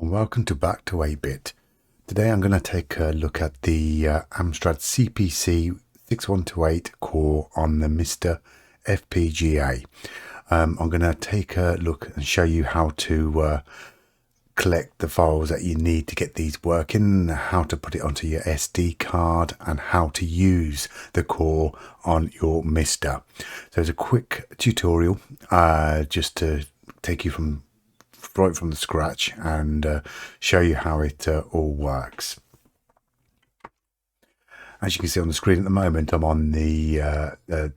and welcome back to 8-Bit. Today I'm going to take a look at the Amstrad CPC6128 core on the MiSTer FPGA. I'm going to take a look and show you how to collect the files that you need to get these working, how to put it onto your SD card, and how to use the core on your MiSTer. So it's a quick tutorial just to take you right from the scratch and show you how it all works. As you can see on the screen at the moment, I'm on the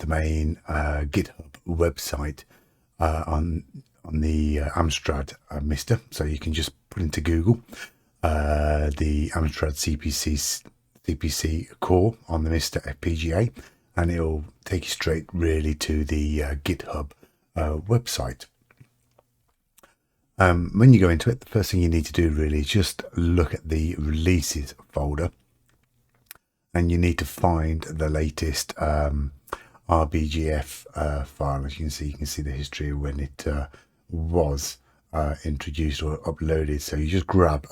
main GitHub website on the Amstrad MiSTer. So you can just put into Google the Amstrad CPC core on the MiSTer FPGA, and it'll take you straight really to the GitHub website. When you go into it, the first thing you need to do really is just look at the releases folder, and you need to find the latest RBGF file. As you can see the history of when it was introduced or uploaded. So you just grab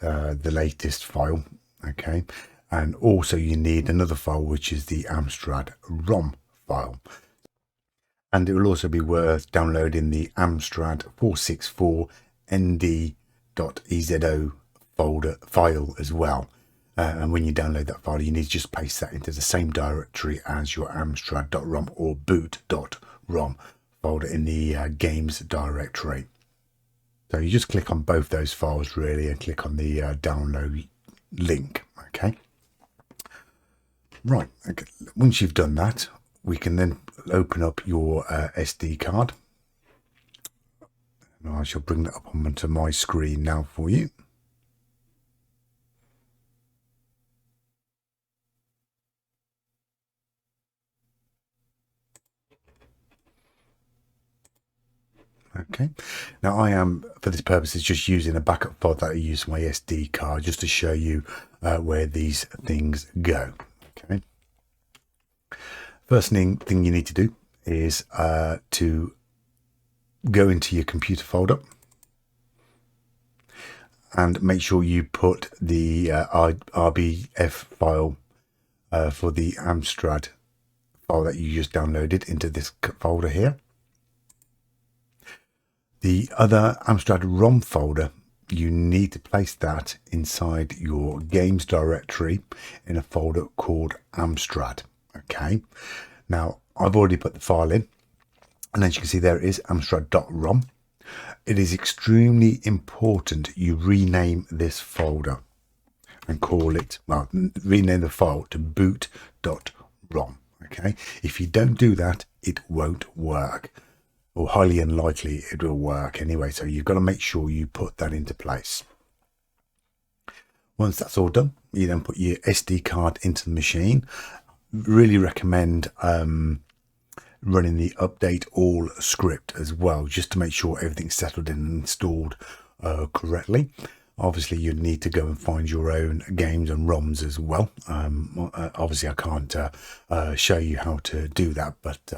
the latest file, okay? And also you need another file, which is the Amstrad ROM file. And it will also be worth downloading the Amstrad 464 nd.ezo file as well. And when you download that file, you need to just paste that into the same directory as your amstrad.rom or boot.rom folder in the games directory. So you just click on both those files really and click on the download link. Okay. Right. Okay. Once you've done that, we can then open up your SD card. And I shall bring that up onto my screen now for you. Okay, now I am, for this purpose, just using a backup file that I use my SD card just to show you where these things go. Okay. First thing you need to do is to go into your computer folder and make sure you put the RBF file for the Amstrad file that you just downloaded into this folder here. The other Amstrad ROM folder, you need to place that inside your games directory in a folder called Amstrad. Okay, now I've already put the file in, and as you can see there it is, amstrad.rom. It is extremely important you rename this folder and call it, well, rename the file to boot.rom. Okay, if you don't do that, it won't work, or highly unlikely it will work anyway. So you've got to make sure you put that into place. Once that's all done, you then put your SD card into the machine. Really recommend running the update all script as well, just to make sure everything's settled in and installed correctly. Obviously you need to go and find your own games and ROMs as well. Obviously I can't show you how to do that, but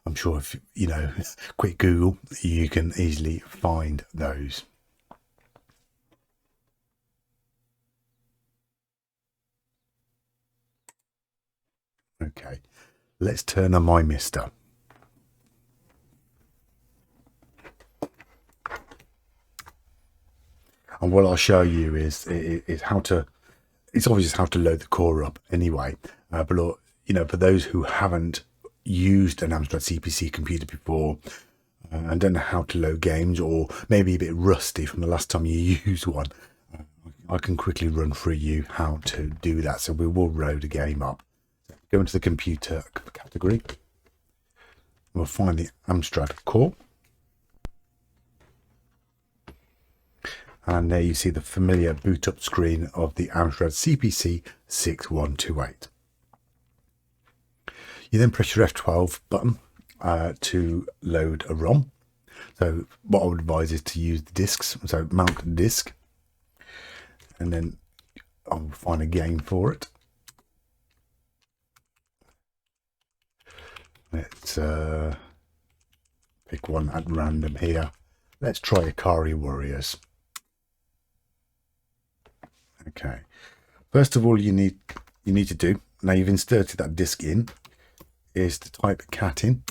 I'm sure if you know, quick Google, you can easily find those. Okay, let's turn on my MiSTer. And what I'll show you is how to, it's obvious how to load the core up anyway, but you know, for those who haven't used an Amstrad CPC computer before and don't know how to load games, or maybe a bit rusty from the last time you used one, I can quickly run through you how to do that. So we will load a game up. Go into the computer category. We'll find the Amstrad core. And there you see the familiar boot up screen of the Amstrad CPC6128. You then press your F12 button to load a ROM. So what I would advise is to use the discs. So mount the disc, and then I'll find a game for it. Let's pick one at random here. Let's try Akari Warriors. Okay, first of all, you need to do, now you've inserted that disk in, is to type cat in,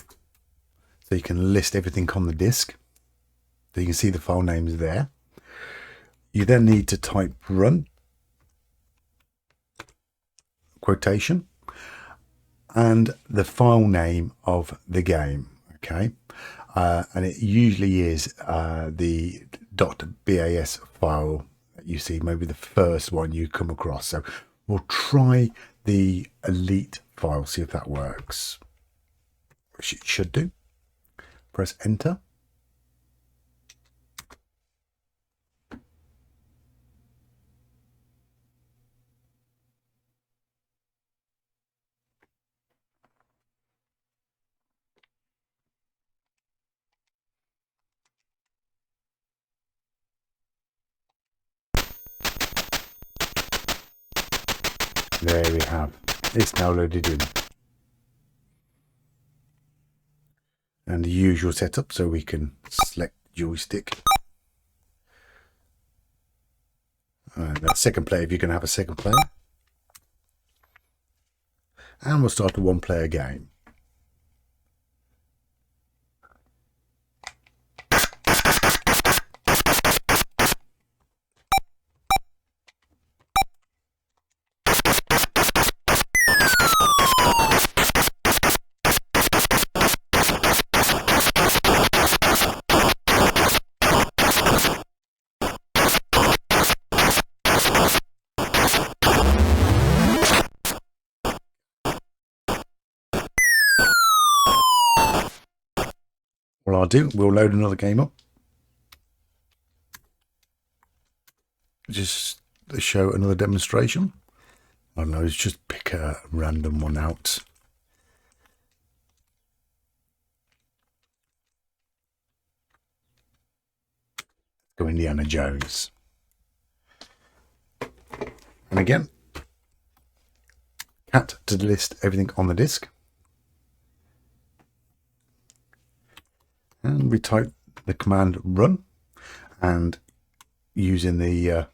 so you can list everything on the disk. So you can see the file names there. You then need to type run, quotation, and the file name of the game. Okay, and it usually is the .bas file that you see, maybe the first one you come across. So we'll try the elite file, see if that works. Which it should do. Press enter. There we have. It's now loaded in. And the usual setup, so we can select joystick. And that second player, if you're going to have a second player. And we'll start a one-player game. What I'll do, we'll load another game up. Just to show another demonstration. I don't know, let's just pick a random one out. Go Indiana Jones. And again, cat to list everything on the disk. And we type the command run, and using the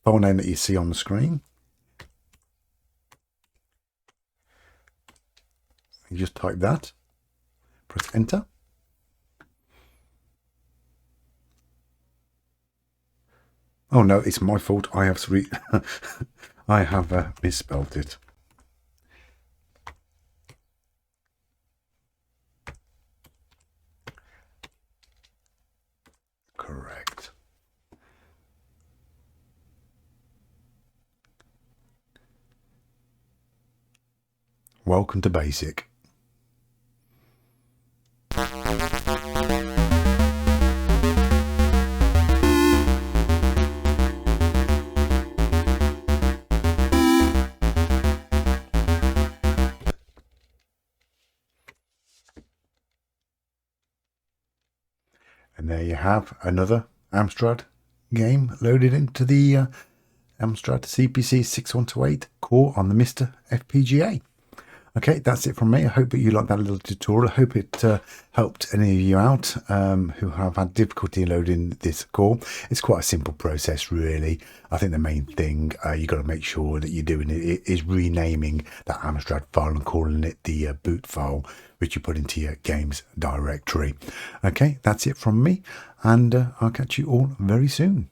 file name that you see on the screen, you just type that, press enter. Oh no, it's my fault. I have I have misspelled it. Correct. Welcome to BASIC. And there you have another Amstrad game loaded into the Amstrad CPC6128 core on the MiSTer FPGA. Okay, that's it from me. I hope that you liked that little tutorial. I hope it helped any of you out who have had difficulty loading this core. It's quite a simple process, really. I think the main thing you've got to make sure that you're doing it is renaming that Amstrad file and calling it the boot file, which you put into your games directory. Okay, that's it from me, and I'll catch you all very soon.